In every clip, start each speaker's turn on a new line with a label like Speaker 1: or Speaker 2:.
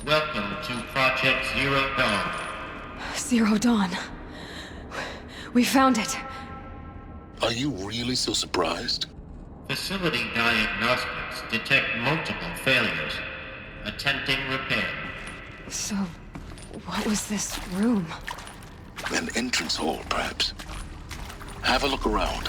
Speaker 1: Welcome to Project Zero Dawn.
Speaker 2: Zero Dawn. We found it.
Speaker 3: Are you really so surprised?
Speaker 1: Facility diagnostics detect multiple failures. Attempting repair.
Speaker 2: So, what was this room?
Speaker 3: An entrance hall, perhaps. Have a look around.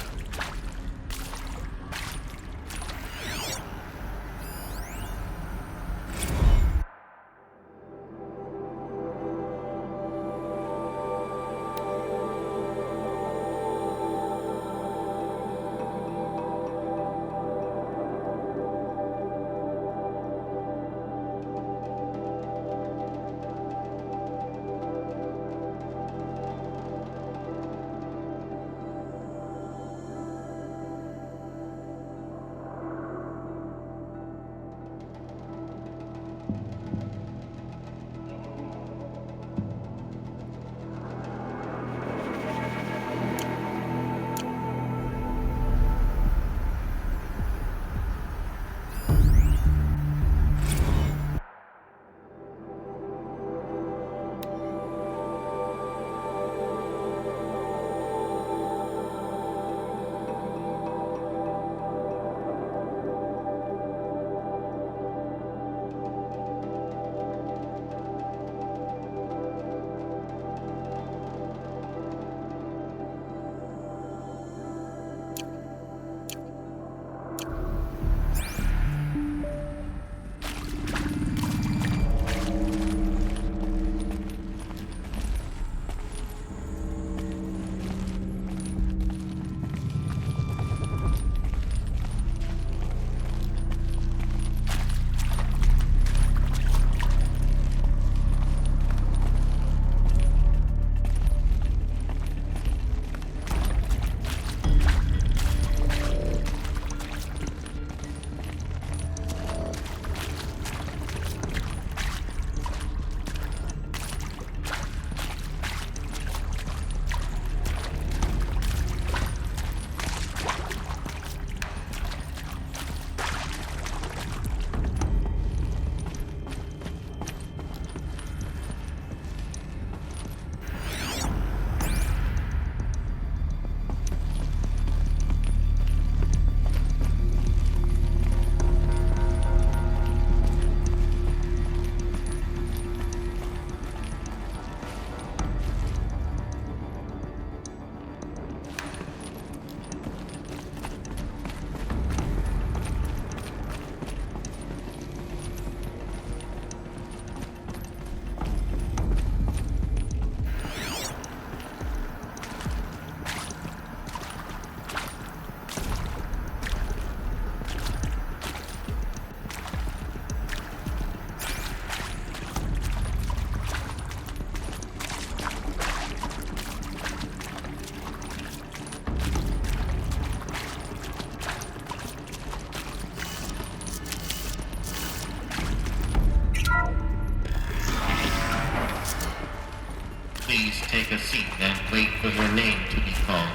Speaker 1: Please take a seat and wait for your name to be called.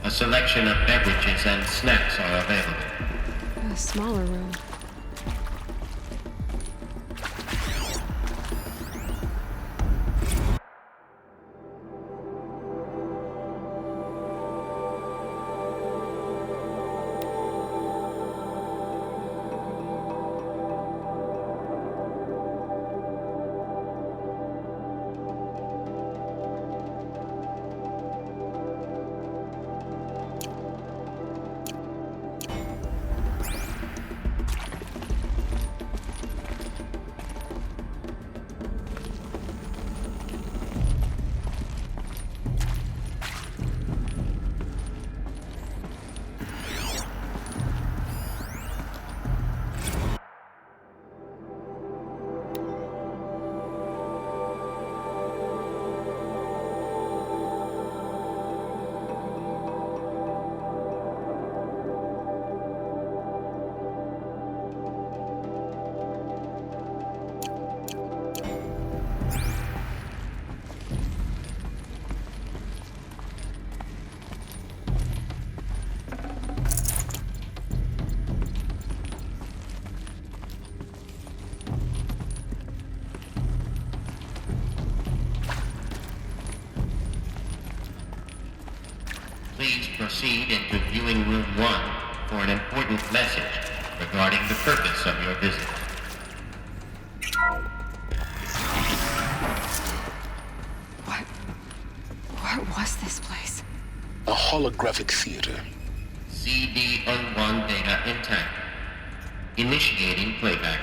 Speaker 1: A selection of beverages and snacks are available.
Speaker 2: A smaller room.
Speaker 1: proceed into viewing room 1 for an important message regarding the purpose of your visit.
Speaker 2: What was this place?
Speaker 3: A holographic theater.
Speaker 1: CD01 data intact. Initiating playback.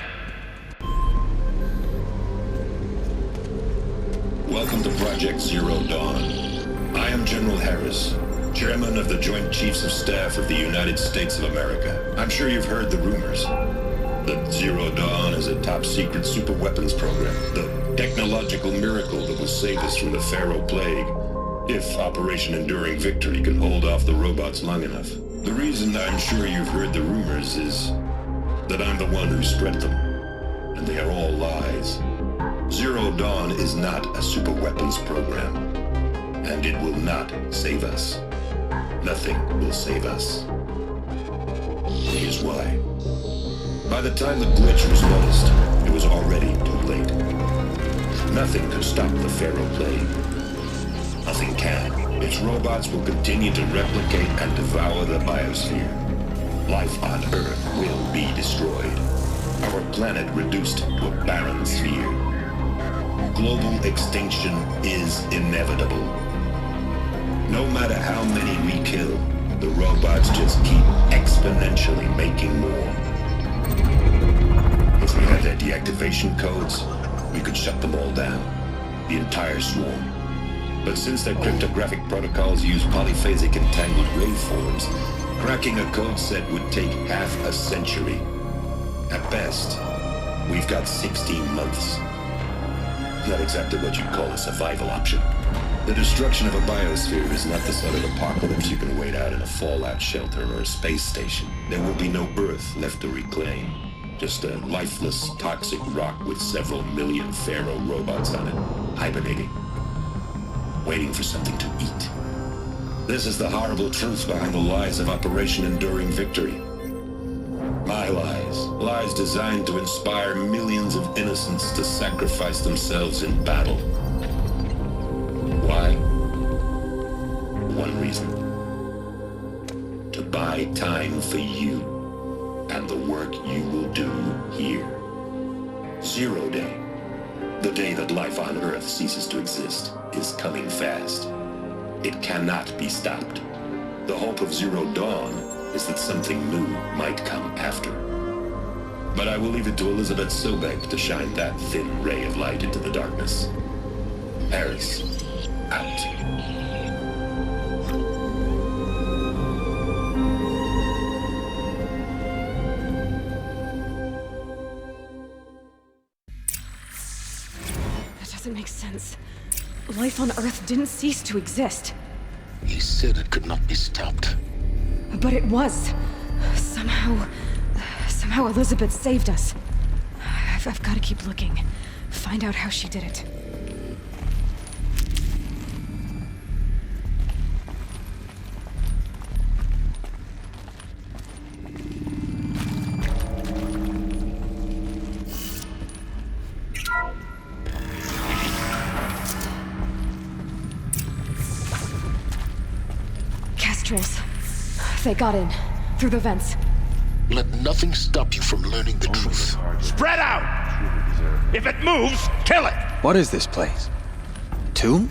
Speaker 4: Welcome to Project Zero Dawn. I am General Harris, Chairman of the Joint Chiefs of Staff of the United States of America. I'm sure you've heard the rumors. That Zero Dawn is a top-secret super-weapons program. The technological miracle that will save us from the Pharaoh Plague, if Operation Enduring Victory can hold off the robots long enough. The reason I'm sure you've heard the rumors is that I'm the one who spread them. And they are all lies. Zero Dawn is not a super-weapons program. And it will not save us. Nothing will save us. Here's why. By the time the glitch was noticed, it was already too late. Nothing could stop the Pharaoh Plague. Nothing can. Its robots will continue to replicate and devour the biosphere. Life on Earth will be destroyed. Our planet reduced to a barren sphere. Global extinction is inevitable. No matter how many we kill, the robots just keep exponentially making more. If we had their deactivation codes, we could shut them all down. The entire swarm. But since their cryptographic protocols use polyphasic entangled waveforms, cracking a code set would take half a century. At best, we've got 16 months. Not exactly what you'd call a survival option. The destruction of a biosphere is not the sort of apocalypse you can wait out in a fallout shelter or a space station. There will be no Earth left to reclaim. Just a lifeless, toxic rock with several million Pharaoh robots on it, hibernating. Waiting for something to eat. This is the horrible truth behind the lies of Operation Enduring Victory. My lies. Lies designed to inspire millions of innocents to sacrifice themselves in battle. Why? One reason. To buy time for you and the work you will do here. Zero Day. The day that life on Earth ceases to exist is coming fast. It cannot be stopped. The hope of Zero Dawn is that something new might come after. But I will leave it to Elizabeth Sobek to shine that thin ray of light into the darkness. Harris, out.
Speaker 2: Doesn't make sense. Life on Earth didn't cease to exist.
Speaker 3: He said it could not be stopped.
Speaker 2: But it was. Somehow Elizabeth saved us. I've got to keep looking. Find out how she did it. They got in. Through the vents.
Speaker 3: Let nothing stop you from learning the truth.
Speaker 5: Spread out! If it moves, kill it!
Speaker 6: What is this place? Tomb?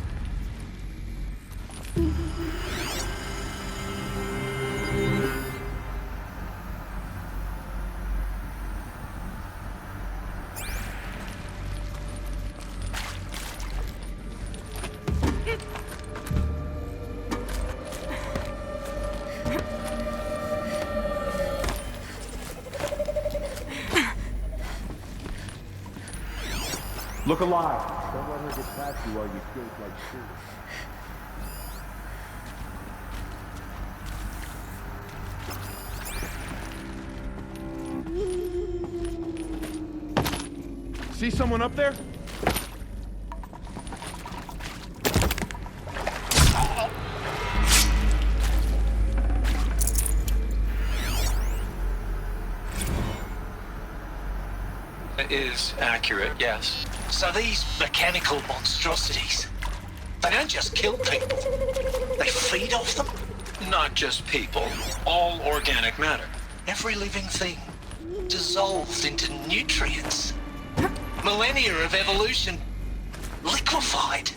Speaker 5: Look alive. Don't let her get past you while you skate like shit. See someone up there?
Speaker 7: Is accurate, yes. So these mechanical monstrosities, they don't just kill people, they feed off them? Not just people, all organic matter. Every living thing dissolved into nutrients. Millennia of evolution liquefied.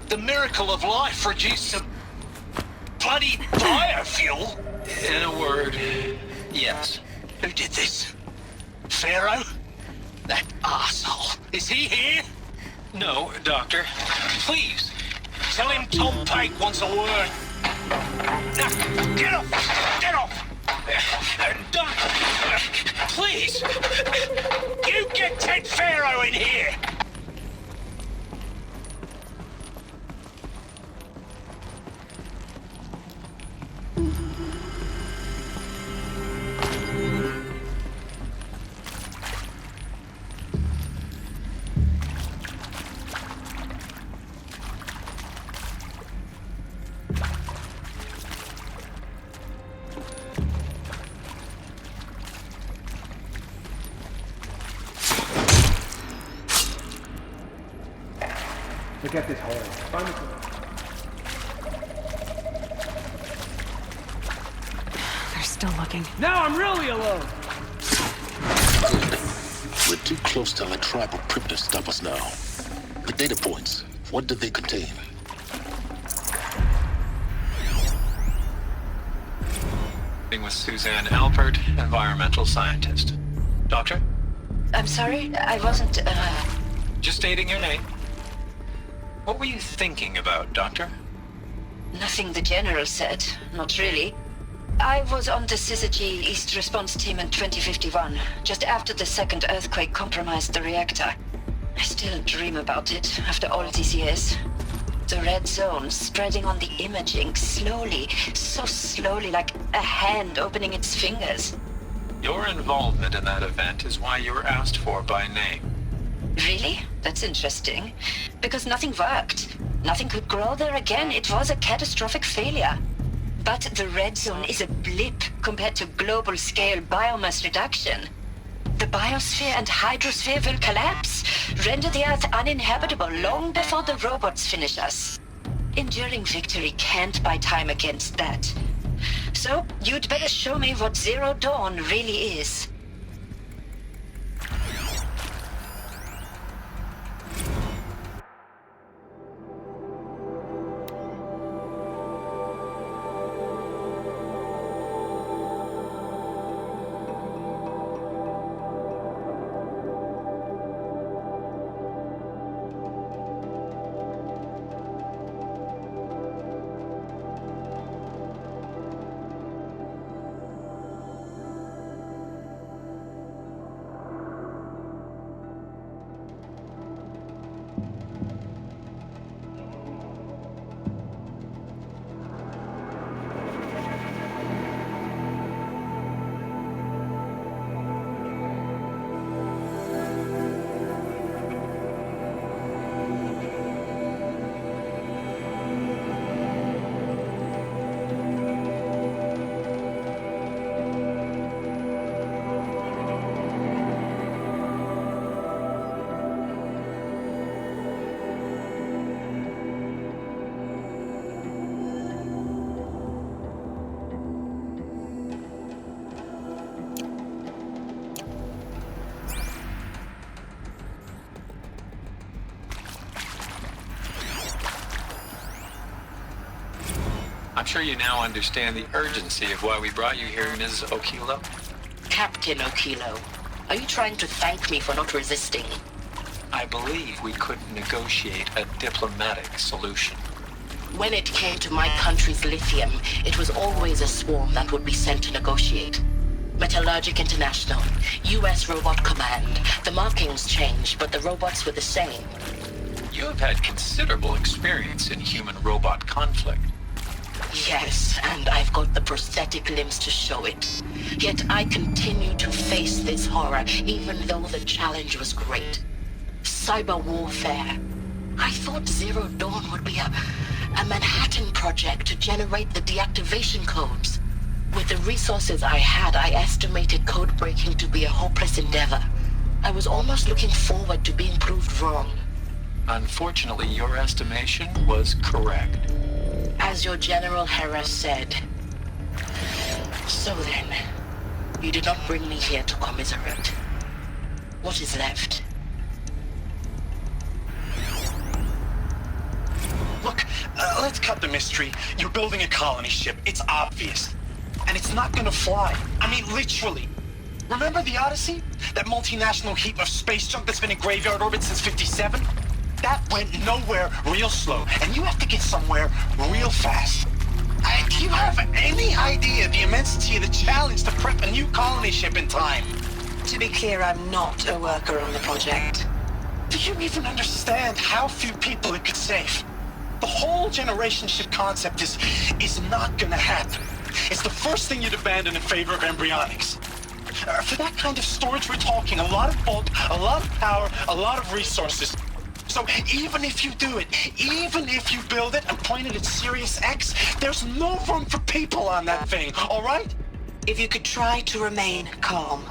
Speaker 7: The miracle of life reduced to bloody biofuel. In a word, yes. Who did this? Pharaoh? That arsehole. Is he here? No, Doctor. Please, tell him Tom Pike wants a word. Now, get off! Get off! Doctor, please! You get Ted Pharaoh in here!
Speaker 5: Look at this hole. Find it.
Speaker 2: They're still looking.
Speaker 5: Now I'm really alone!
Speaker 3: We're too close to our tribal crypt to stop us now. The data points, what did they contain?
Speaker 7: With Suzanne Alpert, environmental scientist. Doctor?
Speaker 8: I'm sorry, I wasn't,
Speaker 7: Just stating your name. What were you thinking about, Doctor?
Speaker 8: nothing the General said. Not really. I was on the Syzygy East Response Team in 2051, just after the second earthquake compromised the reactor. I still dream about it, after all these years. The red zone spreading on the imaging, slowly, so slowly, like a hand opening its fingers.
Speaker 7: Your involvement in that event is why you were asked for by name.
Speaker 8: Really? That's interesting. Because nothing worked. Nothing could grow there again. It was a catastrophic failure. But the red zone is a blip compared to global-scale biomass reduction. The biosphere and hydrosphere will collapse, render the Earth uninhabitable long before the robots finish us. Enduring victory can't buy time against that. So, you'd better show me what Zero Dawn really is.
Speaker 7: I'm sure you now understand the urgency of why we brought you here, Ms. Okilo.
Speaker 9: Captain Okilo, are you trying to thank me for not resisting?
Speaker 7: I believe we could negotiate a diplomatic solution.
Speaker 9: When it came to my country's lithium, it was always a swarm that would be sent to negotiate. Metallurgic International, U.S. Robot Command. The markings changed, but the robots were the same.
Speaker 7: You have had considerable experience in human-robot conflict.
Speaker 9: Yes, and I've got the prosthetic limbs to show it. Yet I continue to face this horror, even though the challenge was great. Cyber warfare. I thought Zero Dawn would be a Manhattan project to generate the deactivation codes. With the resources I had, I estimated code breaking to be a hopeless endeavor. I was almost looking forward to being proved wrong.
Speaker 7: Unfortunately, your estimation was correct.
Speaker 9: As your General Hera said, So then, you did not bring me here to commiserate. What is left?
Speaker 7: Look, let's cut the mystery. You're building a colony ship. It's obvious. And it's not gonna fly. I mean, literally. Remember the Odyssey? That multinational heap of space junk that's been in graveyard orbit since 57? That went nowhere real slow. And you have to get somewhere real fast. Do you have any idea the immensity of the challenge to prep a new colony ship in time?
Speaker 9: To be clear, I'm not a worker on the project.
Speaker 7: Do you even understand how few people it could save? The whole generation ship concept is not gonna happen. It's the first thing you'd abandon in favor of embryonics. For that kind of storage, we're talking a lot of bulk, a lot of power, a lot of resources. So even if you do it, even if you build it and point it at Sirius X, there's no room for people on that thing, all right?
Speaker 9: If you could try to remain calm.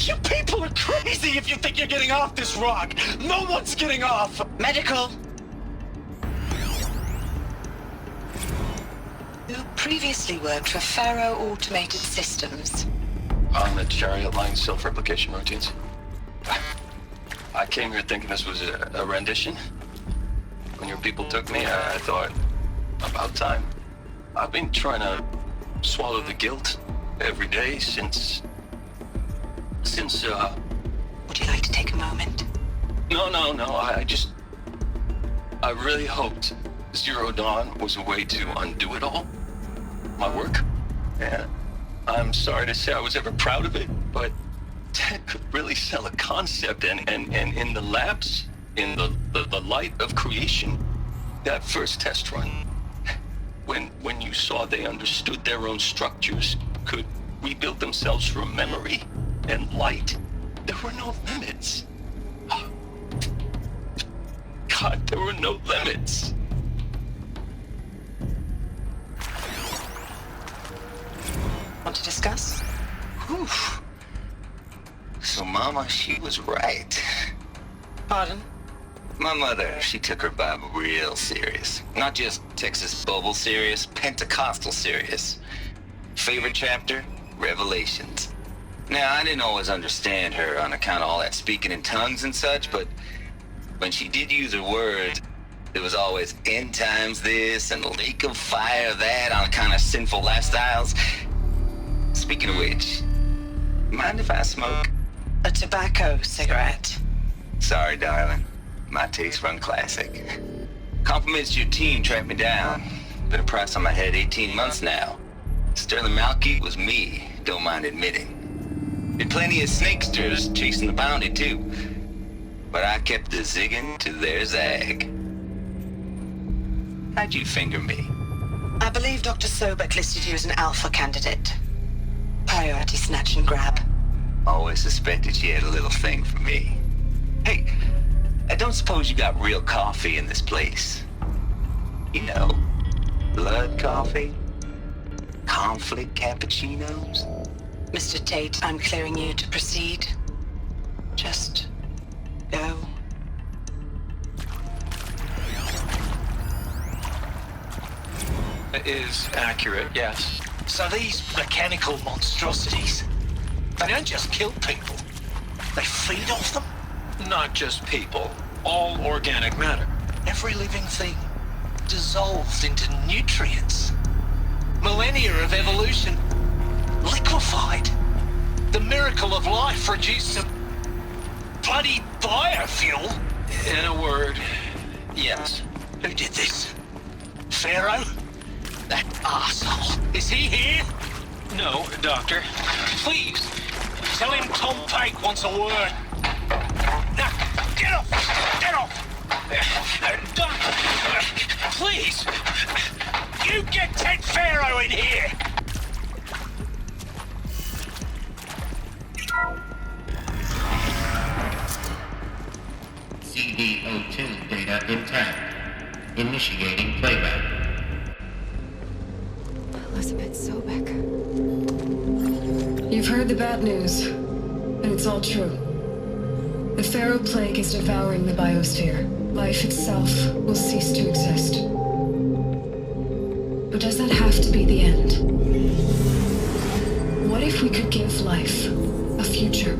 Speaker 7: You people are crazy if you think you're getting off this rock. No one's getting off.
Speaker 9: Medical. You previously worked for Faro Automated Systems.
Speaker 3: On the Chariot Line self-replication routines. I came here thinking this was a rendition. When your people took me, I thought, about time. I've been trying to swallow the guilt every day since...
Speaker 9: Would you like to take a moment?
Speaker 3: No, I really hoped Zero Dawn was a way to undo it all. My work. Yeah. I'm sorry to say I was ever proud of it, but Ted could really sell a concept, and in the labs, in the light of creation, that first test run, when you saw they understood their own structures, could rebuild themselves from memory and light, there were no limits. God, there were no limits.
Speaker 9: Want to discuss?
Speaker 6: Whew. So Mama, she was right.
Speaker 9: Pardon?
Speaker 6: My mother, she took her Bible real serious. Not just Texas Bible serious, Pentecostal serious. Favorite chapter? Revelations. Now, I didn't always understand her on account of all that speaking in tongues and such, but when she did use her words, there was always end times this and lake of fire that on account of sinful lifestyles. Speaking of which, mind if I smoke?
Speaker 9: A tobacco cigarette.
Speaker 6: Sorry, darling. My taste run classic. Compliments to your team tracked me down. Been a price on my head 18 months now. Sterling Malky was me, don't mind admitting. Been plenty of snakesters chasing the bounty too. But I kept the zigging to their zag. How'd you finger me?
Speaker 9: I believe Dr. Sobek listed you as an alpha candidate. Priority snatch and grab.
Speaker 6: Always suspected she had a little thing for me. Hey, I don't suppose you got real coffee in this place? You know, blood coffee? Conflict cappuccinos?
Speaker 9: Mr. Tate, I'm clearing you to proceed. Just go.
Speaker 7: It is accurate, yes. So these mechanical monstrosities, they don't just kill people, they feed off them? Not just people, all organic matter. Every living thing, dissolved into nutrients. Millennia of evolution, liquefied. The miracle of life reduced to bloody biofuel. In a word, yes. Who did this? Pharaoh? That arsehole. Is he here? No, Doctor. Please, tell him Tom Pike wants a word. Now, get off! Get off! Doctor, please, you get Ted Pharaoh in here!
Speaker 1: CD02 data intact. Initiating playback.
Speaker 2: Elizabeth Sobek. You've heard the bad news, and it's all true. The Pharaoh plague is devouring the biosphere. Life itself will cease to exist. But does that have to be the end? What if we could give life a future?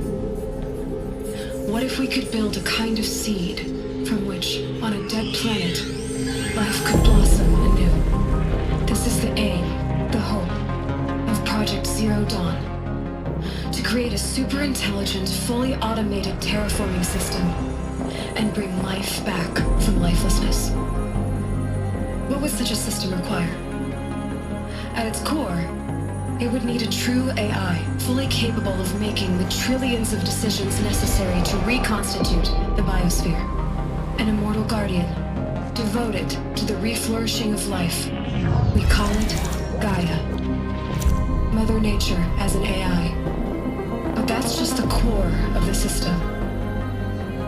Speaker 2: What if we could build a kind of seed from which, on a dead planet, life could blossom anew? This is the aim, the hope, of Project Zero Dawn. To create a super-intelligent, fully automated terraforming system and bring life back from lifelessness. What would such a system require? At its core, it would need a true AI, fully capable of making the trillions of decisions necessary to reconstitute the biosphere. An immortal guardian, devoted to the reflourishing of life. We call it Gaia. Mother Nature as an AI. But that's just the core of the system.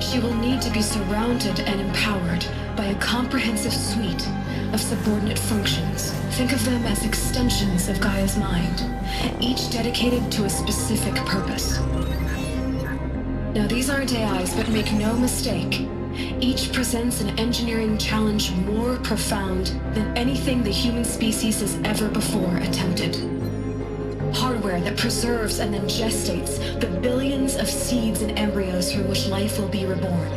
Speaker 2: She will need to be surrounded and empowered by a comprehensive suite of subordinate functions. Think of them as extensions of Gaia's mind, each dedicated to a specific purpose. Now, these aren't AIs, but make no mistake, each presents an engineering challenge more profound than anything the human species has ever before attempted. Hardware that preserves and then gestates the billions of seeds and embryos from which life will be reborn.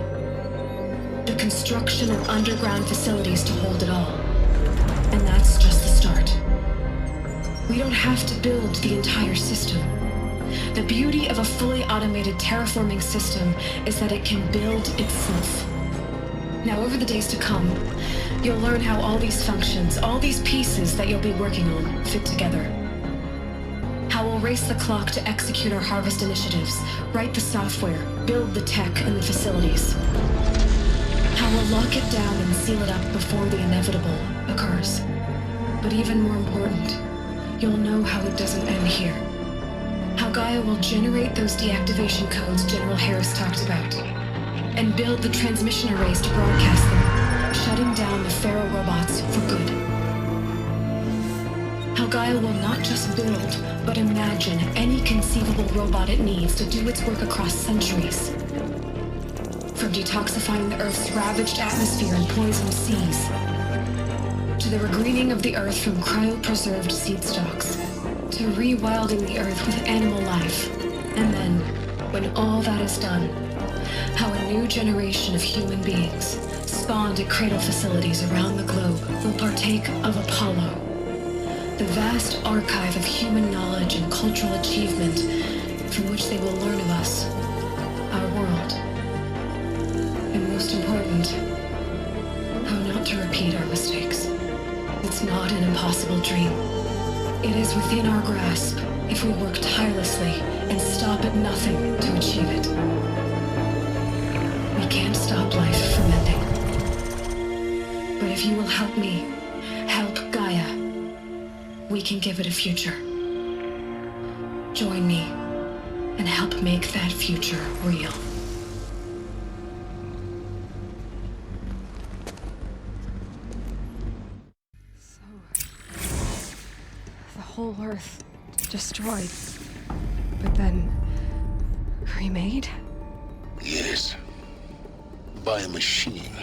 Speaker 2: The construction of underground facilities to hold it all. And that's just the start. We don't have to build the entire system. The beauty of a fully automated terraforming system is that it can build itself. Now, over the days to come, you'll learn how all these functions, all these pieces that you'll be working on, fit together. How we'll race the clock to execute our harvest initiatives, write the software, build the tech and the facilities. How we'll lock it down and seal it up before the inevitable occurs. But even more important, you'll know how it doesn't end here. How Gaia will generate those deactivation codes General Harris talked about, and build the transmission arrays to broadcast them, shutting down the Pharaoh robots for good. How Gaia will not just build, but imagine any conceivable robot it needs to do its work across centuries. From detoxifying the Earth's ravaged atmosphere and poisoned seas, to the regreening of the Earth from cryopreserved seed stalks, to rewilding the Earth with animal life. And then, when all that is done, how a new generation of human beings, spawned at cradle facilities around the globe, will partake of Apollo, the vast archive of human knowledge and cultural achievement from which they will learn of us, our world. And most important, how not to repeat our mistakes. It's not an impossible dream. It is within our grasp if we work tirelessly and stop at nothing to achieve it. We can't stop life from ending. But if you will help me, help Gaia, we can give it a future. Join me and help make that future real. The whole Earth destroyed, but then remade?
Speaker 10: Yes. By a machine.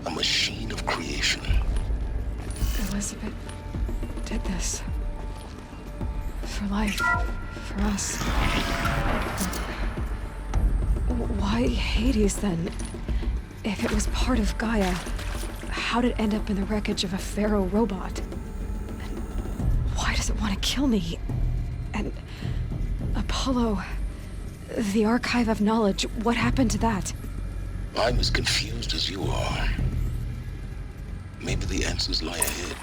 Speaker 10: A machine of creation.
Speaker 2: Elizabeth did this. For life. For us. Why Hades, then? If it was part of Gaia, how'd it end up in the wreckage of a Pharaoh robot? And why does it want to kill me? And Apollo, the archive of knowledge, what happened to that?
Speaker 10: I'm as confused as you are. Maybe the answers lie ahead.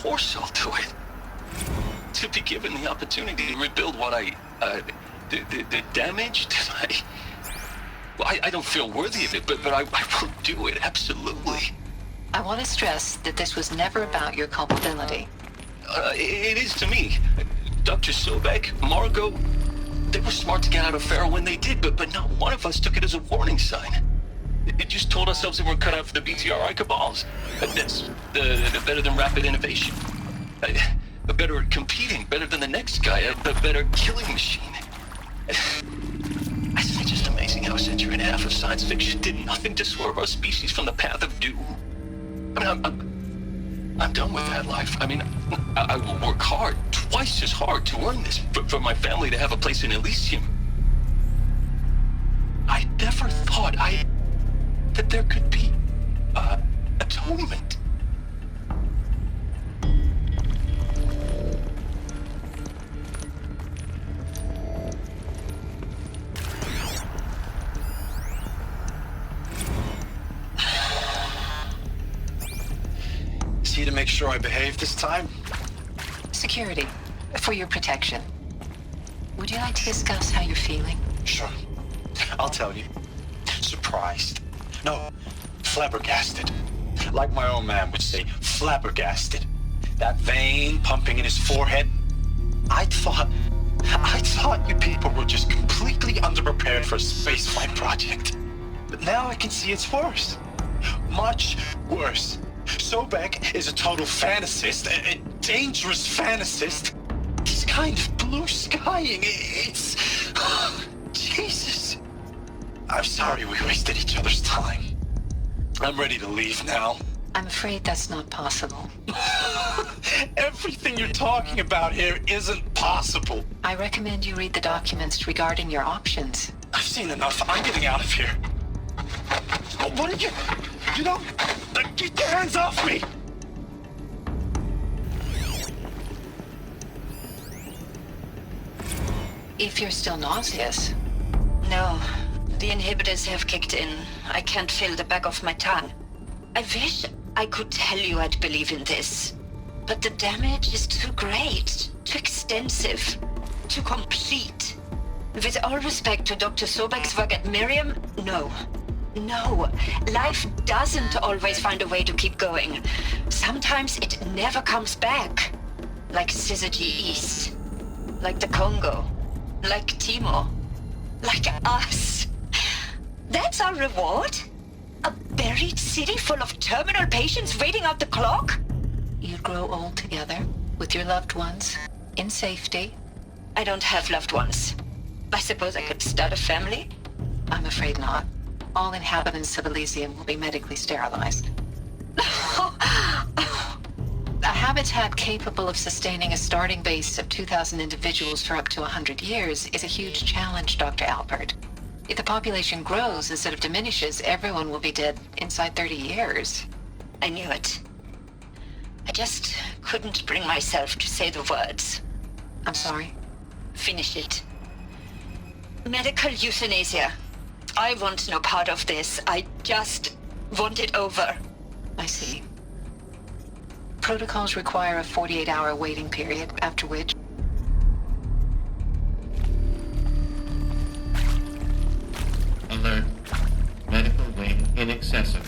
Speaker 3: course I'll do it. To be given the opportunity to rebuild what the damage that I don't feel worthy of it, but I will do it, absolutely.
Speaker 11: I want to stress that this was never about your culpability.
Speaker 3: It is to me. Dr. Sobek, Margot, they were smart to get out of Pharaoh when they did, but not one of us took it as a warning sign. It just told ourselves that we're cut out for the BTRI cabals. That's better than rapid innovation. Better at competing, better than the next guy, a better killing machine. It's just amazing how a century and a half of science fiction did nothing to swerve our species from the path of doom. I mean, I'm done with that life. I mean, I will work hard, twice as hard to earn this, for my family to have a place in Elysium. I never thought that there could be atonement.
Speaker 12: See to make sure I behave this time?
Speaker 11: Security, for your protection. Would you like to discuss how you're feeling?
Speaker 12: Sure. I'll tell you. Surprised. No, flabbergasted. Like my own man would say, flabbergasted. That vein pumping in his forehead. I thought you people were just completely underprepared for a spaceflight project. But now I can see it's worse. Much worse. Sobek is a total fantasist, a dangerous fantasist. He's kind of blue skying. It's... Jesus. I'm sorry we wasted each other's time. I'm ready to leave now.
Speaker 11: I'm afraid that's not possible.
Speaker 12: Everything you're talking about here isn't possible.
Speaker 11: I recommend you read the documents regarding your options.
Speaker 12: I've seen enough. I'm getting out of here. What did you... You know... Get your hands off me!
Speaker 11: If you're still nauseous.
Speaker 8: No, the inhibitors have kicked in. I can't feel the back of my tongue. I wish I could tell you I'd believe in this. But the damage is too great, too extensive, too complete. With all respect to Dr. Sobek's work at Miriam, no. No, life doesn't always find a way to keep going. Sometimes it never comes back. Like Syzygy East. Like the Congo. Like Timor. Like us. That's our reward? A buried city full of terminal patients waiting out the clock?
Speaker 11: You'd grow old together, with your loved ones, in safety.
Speaker 8: I don't have loved ones. I suppose I could start a family?
Speaker 11: I'm afraid not. All inhabitants of Elysium will be medically sterilized. A habitat capable of sustaining a starting base of 2,000 individuals for up to 100 years is a huge challenge, Dr. Alpert. If the population grows instead of diminishes, everyone will be dead inside 30 years.
Speaker 8: I knew it. I just couldn't bring myself to say the words.
Speaker 11: I'm sorry.
Speaker 8: Finish it. Medical euthanasia. I want no part of this. I just want it over.
Speaker 11: I see. Protocols require a 48-hour waiting period, after which...
Speaker 1: Alert. Medical wing inaccessible.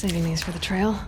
Speaker 2: Saving these for the trail.